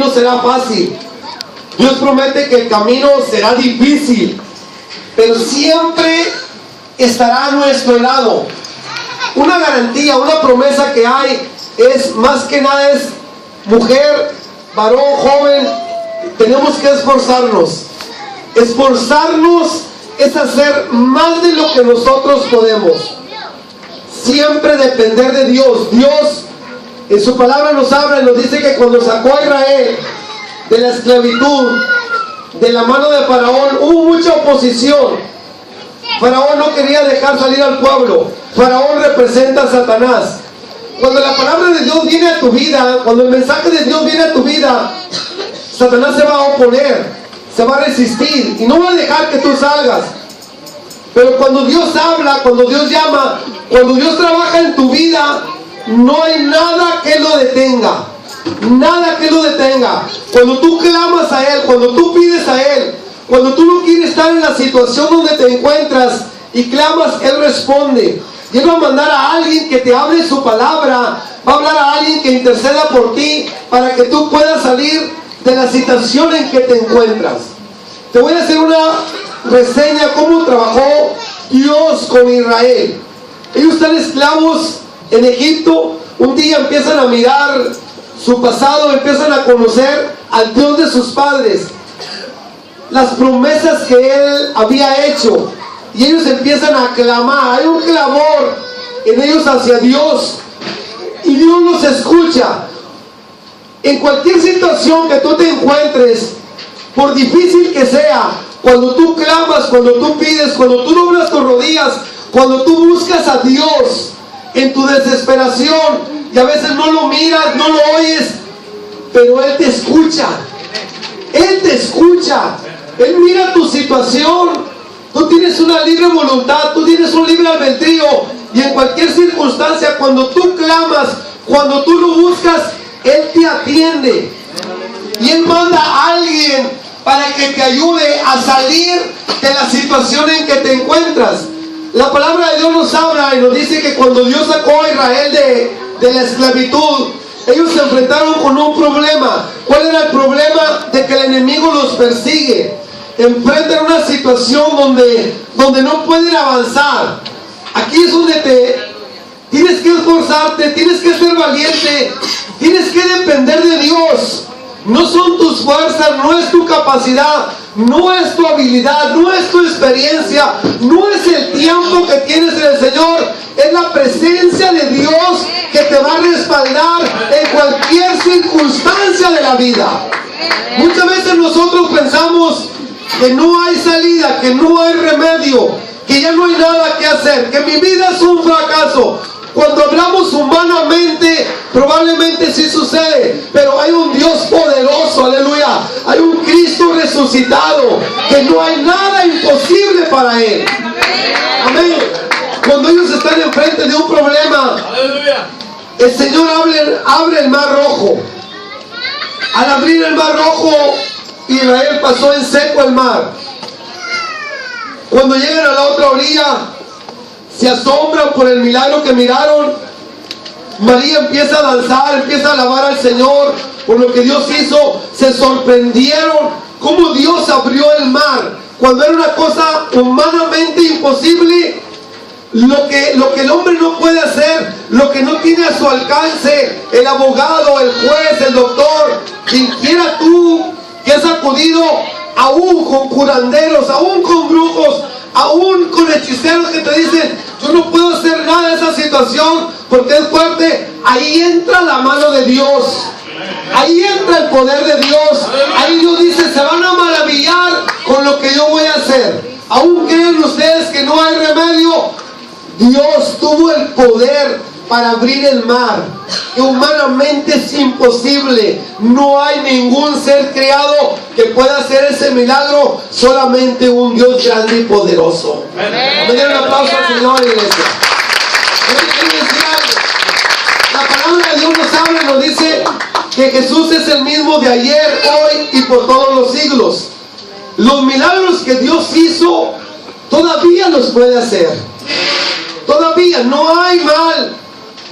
no será fácil. Dios promete que el camino será difícil, pero siempre estará a nuestro lado. Una garantía, una promesa que hay es, más que nada, es mujer, varón, joven, tenemos que esforzarnos. Esforzarnos es hacer más de lo que nosotros podemos. Siempre depender de Dios. Dios en su palabra nos habla y nos dice que cuando sacó a Israel de la esclavitud, de la mano de Faraón, hubo mucha oposición. Faraón no quería dejar salir al pueblo. Faraón representa a Satanás. Cuando la palabra de Dios viene a tu vida, cuando el mensaje de Dios viene a tu vida, Satanás se va a oponer, se va a resistir y no va a dejar que tú salgas. Pero cuando Dios habla, cuando Dios llama, cuando Dios trabaja en tu vida, no hay nada que lo detenga. Nada que lo detenga. Cuando tú clamas a Él, cuando tú pides a Él, cuando tú no quieres estar en la situación donde te encuentras y clamas, Él responde. Y Él va a mandar a alguien que te hable su palabra, va a hablar a alguien que interceda por ti para que tú puedas salir de la situación en que te encuentras. Te voy a hacer una reseña cómo trabajó Dios con Israel. Ellos están esclavos en Egipto. Un día empiezan a mirar su pasado, empiezan a conocer al Dios de sus padres, las promesas que Él había hecho, y ellos empiezan a clamar. Hay un clamor en ellos hacia Dios y Dios los escucha. En cualquier situación que tú te encuentres, por difícil que sea, cuando tú clamas, cuando tú pides, cuando tú doblas tus rodillas, cuando tú buscas a Dios en tu desesperación, y a veces no lo miras, no lo oyes, pero Él te escucha. Él te escucha. Él mira tu situación. Tú tienes una libre voluntad, tú tienes un libre albedrío, y en cualquier circunstancia, cuando tú clamas, cuando tú lo buscas, Él te atiende. Y Él manda a alguien para que te ayude a salir de la situación en que te encuentras. La palabra de Dios nos habla y nos dice que cuando Dios sacó a Israel de la esclavitud, ellos se enfrentaron con un problema. ¿Cuál era el problema? De que el enemigo los persigue. Enfrentan una situación donde no pueden avanzar. Aquí es donde tienes que esforzarte, tienes que ser valiente, tienes que depender de Dios. No son tus fuerzas, no es tu capacidad, no es tu habilidad, no es tu experiencia, no es el tiempo que tienes en el Señor, es la presencia de Dios que te va a respaldar en cualquier circunstancia de la vida. Muchas veces nosotros pensamos que no hay salida, que no hay remedio, que ya no hay nada que hacer, que mi vida es un fracaso. Cuando hablamos humanamente, probablemente sí sucede, pero hay un Dios poderoso, aleluya. Hay un Cristo resucitado, que no hay nada imposible para Él. Amén. Cuando ellos están enfrente de un problema, el Señor abre el mar rojo. Al abrir el mar rojo, Israel pasó en seco el mar. Cuando llegan a la otra orilla, se asombran por el milagro que miraron. María empieza a danzar, empieza a alabar al Señor por lo que Dios hizo. Se sorprendieron cómo Dios abrió el mar cuando era una cosa humanamente imposible. Lo que el hombre no puede hacer, lo que no tiene a su alcance el abogado, el juez, el doctor, quien quiera tú que has acudido, aún con curanderos, aún con brujos, aún con hechiceros que te dicen, yo no puedo hacer nada en esa situación porque es fuerte. Ahí entra la mano de Dios, ahí entra el poder de Dios. Ahí Dios dice, se van a maravillar con lo que yo voy a hacer. Aún creen ustedes que no hay remedio. Dios tuvo el poder para abrir el mar, que humanamente es imposible. No hay ningún ser creado que pueda hacer ese milagro, solamente un Dios grande y poderoso. Me den un aplauso al Señor, iglesia. La palabra de Dios nos habla y nos dice que Jesús es el mismo de ayer, hoy y por todos los siglos. Los milagros que Dios hizo todavía los puede hacer. Todavía no hay mal,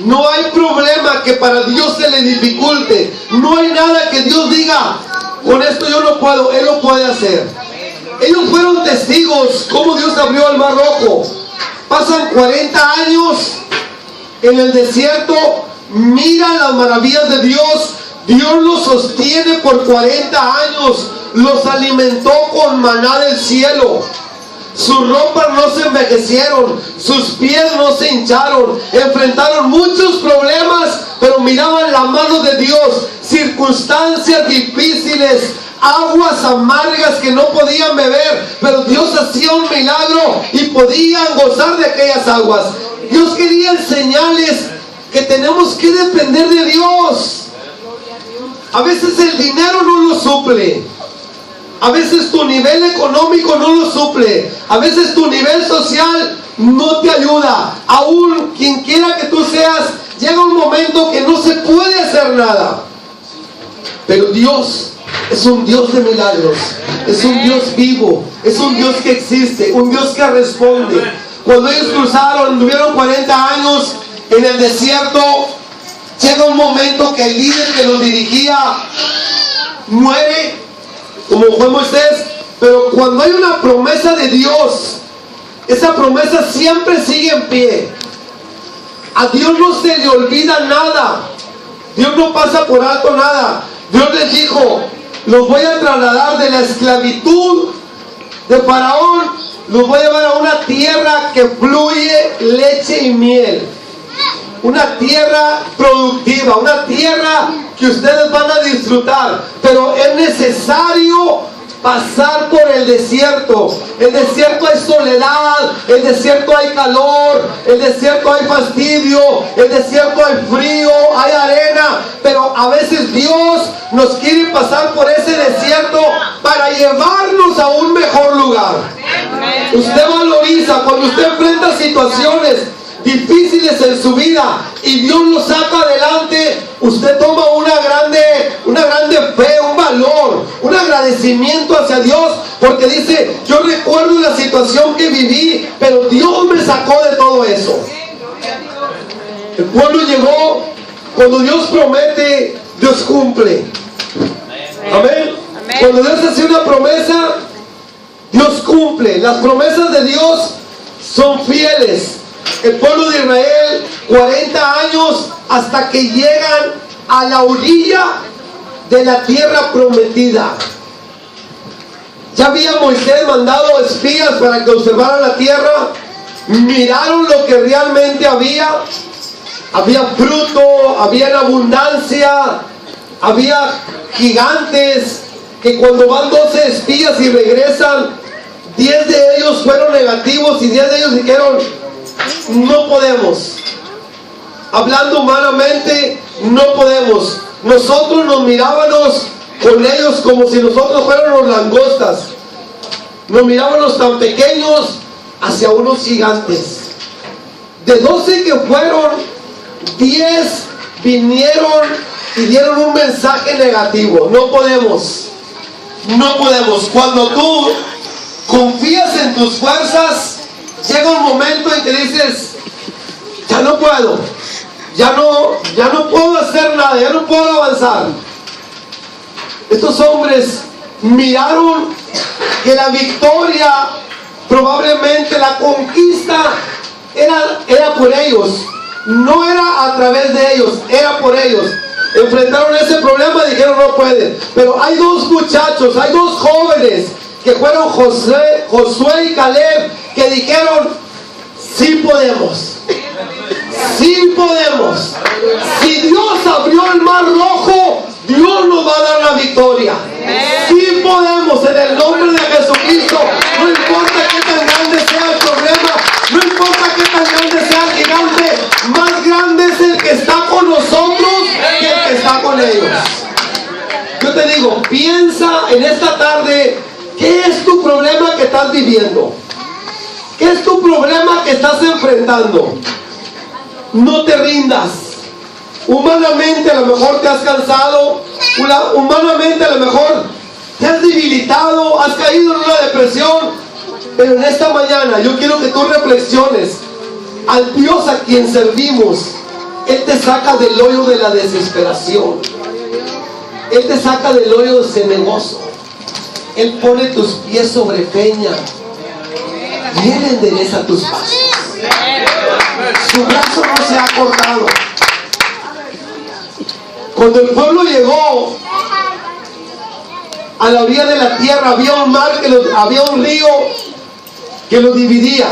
No hay problema que para Dios se le dificulte. No hay nada que Dios diga, con esto yo no puedo. Él lo puede hacer. Ellos fueron testigos cómo Dios abrió el Mar Rojo. Pasan 40 años en el desierto. Miran las maravillas de Dios. Dios los sostiene por 40 años. Los alimentó con maná del cielo. Sus ropas no se envejecieron, sus pies no se hincharon, enfrentaron muchos problemas, pero miraban la mano de Dios, circunstancias difíciles, aguas amargas que no podían beber, pero Dios hacía un milagro y podían gozar de aquellas aguas. Dios quería enseñarles que tenemos que depender de Dios. A veces el dinero no lo suple. A veces tu nivel económico no lo suple. A veces tu nivel social no te ayuda. Aún quien quiera que tú seas, llega un momento que no se puede hacer nada. Pero Dios es un Dios de milagros. Es un Dios vivo. Es un Dios que existe. Un Dios que responde. Cuando ellos cruzaron, tuvieron 40 años en el desierto, llega un momento que el líder que los dirigía muere, como fue Moisés. Pero cuando hay una promesa de Dios, esa promesa siempre sigue en pie. A Dios no se le olvida nada. Dios no pasa por alto nada. Dios les dijo: los voy a trasladar de la esclavitud de Faraón, los voy a llevar a una tierra que fluye leche y miel. Una tierra productiva, una tierra que ustedes van a disfrutar. Pero es necesario pasar por el desierto. El desierto hay soledad, el desierto hay calor, el desierto hay fastidio, el desierto hay frío, hay arena. Pero a veces Dios nos quiere pasar por ese desierto para llevarnos a un mejor lugar. Usted valoriza cuando usted enfrenta situaciones difíciles en su vida y Dios lo saca adelante. Usted toma una grande fe, un valor, un agradecimiento hacia Dios, porque dice: yo recuerdo la situación que viví, pero Dios me sacó de todo eso. El pueblo llegó. Cuando Dios promete, Dios cumple. Amén. Cuando Dios hace una promesa, Dios cumple. Las promesas de Dios son fieles. El pueblo de Israel, 40 años hasta que llegan a la orilla de la tierra prometida. Ya había Moisés mandado espías para que observaran la tierra. Miraron lo que realmente había. Había fruto, había en abundancia, había gigantes que cuando van 12 espías y regresan, 10 de ellos fueron negativos y 10 de ellos dijeron: no podemos. Hablando humanamente, no podemos. Nosotros nos mirábamos con ellos como si nosotros fuéramos langostas. Nos mirábamos tan pequeños hacia unos gigantes. De 12 que fueron, 10 vinieron y dieron un mensaje negativo: no podemos. No podemos. Cuando tú confías en tus fuerzas, llega un momento en que dices: ya no puedo, ya no puedo hacer nada, ya no puedo avanzar. Estos hombres miraron que la victoria, probablemente la conquista, era por ellos. No era a través de ellos, era por ellos. Enfrentaron ese problema y dijeron: no pueden. Pero hay dos muchachos, hay dos jóvenes que fueron Josué y Caleb, que dijeron: sí podemos, sí podemos. Si Dios abrió el Mar Rojo, Dios nos va a dar la victoria. Sí podemos, en el nombre de Jesucristo. No importa qué tan grande sea el problema, no importa qué tan grande sea el gigante, más grande es el que está con nosotros que el que está con ellos. Yo te digo, piensa en esta tarde: ¿qué es tu problema que estás viviendo? ¿Qué es tu problema que estás enfrentando? No te rindas. Humanamente a lo mejor te has cansado, humanamente a lo mejor te has debilitado, has caído en una depresión. Pero en esta mañana yo quiero que tú reflexiones al Dios a quien servimos. Él te saca del hoyo de la desesperación. Él te saca del hoyo de cenegoso. Él pone tus pies sobre peña y Él endereza tus pasos. Su brazo no se ha cortado. Cuando el pueblo llegó a la orilla de la tierra, había un mar, había un río que lo dividía.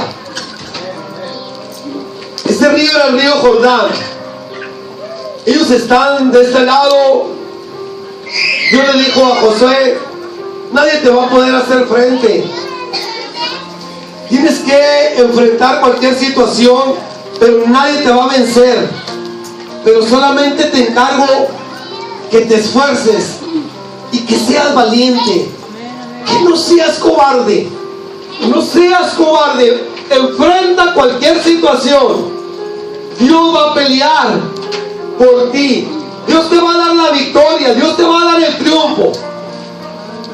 Ese río era el río Jordán. Ellos están de este lado. Dios le dijo a Josué: nadie te va a poder hacer frente. Tienes que enfrentar cualquier situación, pero nadie te va a vencer. Pero solamente te encargo que te esfuerces y que seas valiente, que no seas cobarde. No seas cobarde. Enfrenta cualquier situación. Dios va a pelear por ti. Dios te va a dar la victoria. Dios te va a dar el triunfo.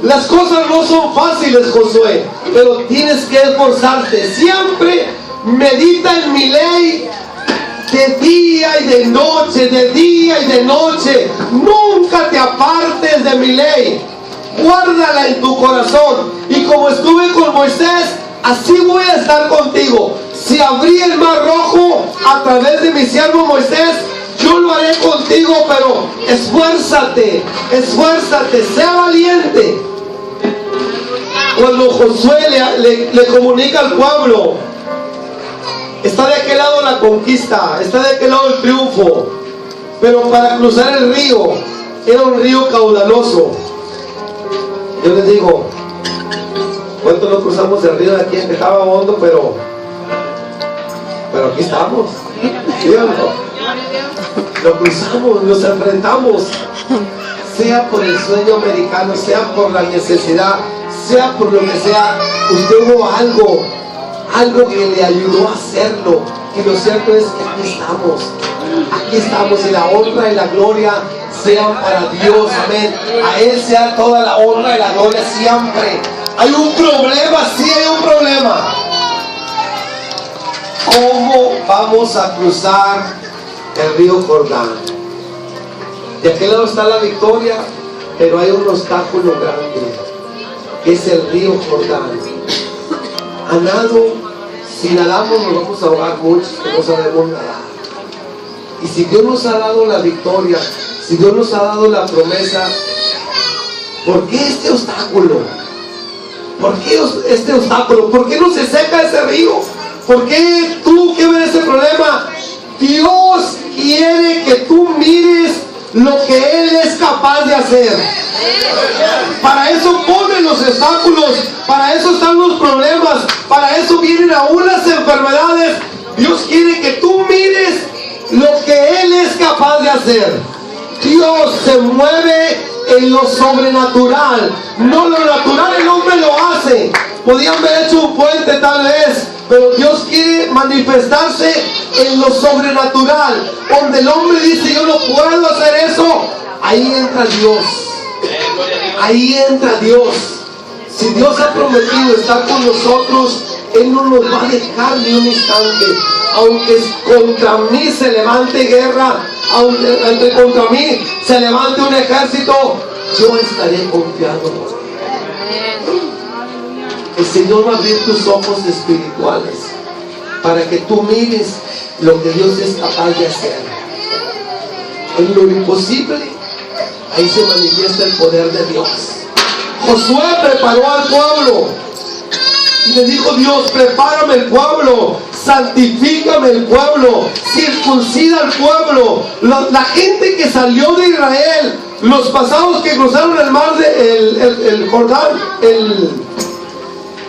Las cosas no son fáciles, Josué, pero tienes que esforzarte. Siempre medita en mi ley de día y de noche, de día y de noche. Nunca te apartes de mi ley. Guárdala en tu corazón. Y como estuve con Moisés, así voy a estar contigo. Si abrí el mar rojo a través de mi siervo Moisés, yo lo haré contigo, pero esfuérzate, esfuérzate, sea valiente. Cuando Josué le comunica al pueblo, está de aquel lado la conquista, está de aquel lado el triunfo, pero para cruzar el río, era un río caudaloso. Yo les digo, ¿cuánto no cruzamos el río de aquí? Que estaba hondo, pero aquí estamos. ¿Sí o no? Lo cruzamos, nos enfrentamos, sea por el sueño americano, sea por la necesidad, sea por lo que sea. Usted hubo algo que le ayudó a hacerlo. Y lo cierto es que aquí estamos, y la honra y la gloria sean para Dios, amén. A Él sea toda la honra y la gloria siempre. Hay un problema, sí hay un problema. ¿Cómo vamos a cruzar el río Jordán? De aquel lado está la victoria, pero hay un obstáculo grande, que es el río Jordán. A nado, si nadamos nos vamos a ahogar muchos que no sabemos nadar. Y si Dios nos ha dado la victoria, si Dios nos ha dado la promesa, ¿por qué este obstáculo? ¿Por qué este obstáculo? ¿Por qué no se seca ese río? ¿Por qué tú que ves ese problema? Dios quiere que tú mires lo que Él es capaz de hacer. Para eso pone los obstáculos, para eso están los problemas, para eso vienen aún las enfermedades. Dios quiere que tú mires lo que Él es capaz de hacer. Dios se mueve en lo sobrenatural, no lo natural. El hombre lo hace. Podían haber hecho un puente tal vez, pero Dios quiere manifestarse en lo sobrenatural. Donde el hombre dice: yo no puedo hacer eso, ahí entra Dios. Ahí entra Dios. Si Dios ha prometido estar con nosotros, Él no nos va a dejar ni un instante. Aunque contra mí se levante guerra, aunque contra mí se levante un ejército, yo estaré confiado. El Señor va a abrir tus ojos espirituales para que tú mires lo que Dios es capaz de hacer. En lo imposible, ahí se manifiesta el poder de Dios. Josué preparó al pueblo y le dijo: Dios, prepárame el pueblo, santifícame el pueblo, circuncida al pueblo. La gente que salió de Israel, los pasados que cruzaron el mar, el Jordán,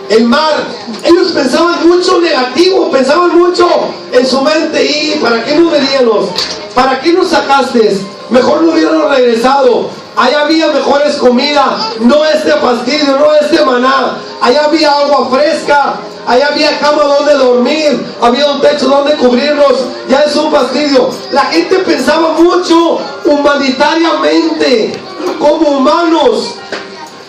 el mar, ellos pensaban mucho negativo, pensaban mucho en su mente: ¿y para qué no veníamos? ¿Para qué nos sacaste? Mejor no hubiéramos regresado. Allá había mejores comidas, no este fastidio, no este maná. Allá había agua fresca, allá había cama donde dormir, había un techo donde cubrirnos. Ya es un fastidio. La gente pensaba mucho humanitariamente, como humanos,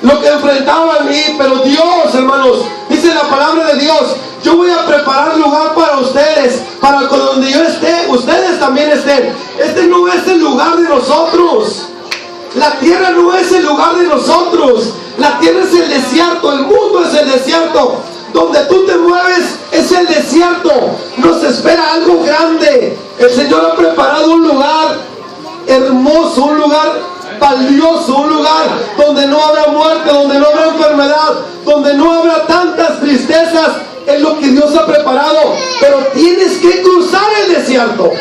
lo que enfrentaban. Pero Dios, hermanos, dice la palabra de Dios: yo voy a preparar lugar para ustedes. ustedes, para que donde yo esté, ustedes también estén. Este no es el lugar de nosotros. La tierra no es el lugar de nosotros. La tierra es el desierto, el mundo es el desierto. Donde tú te mueves es el desierto. Nos espera algo grande. El Señor ha preparado un lugar hermoso, un lugar valioso, un lugar donde no habrá muerte, donde no habrá enfermedad, donde no habrá tantas tristezas. Es lo que Dios ha preparado, pero tienes que cruzar el desierto.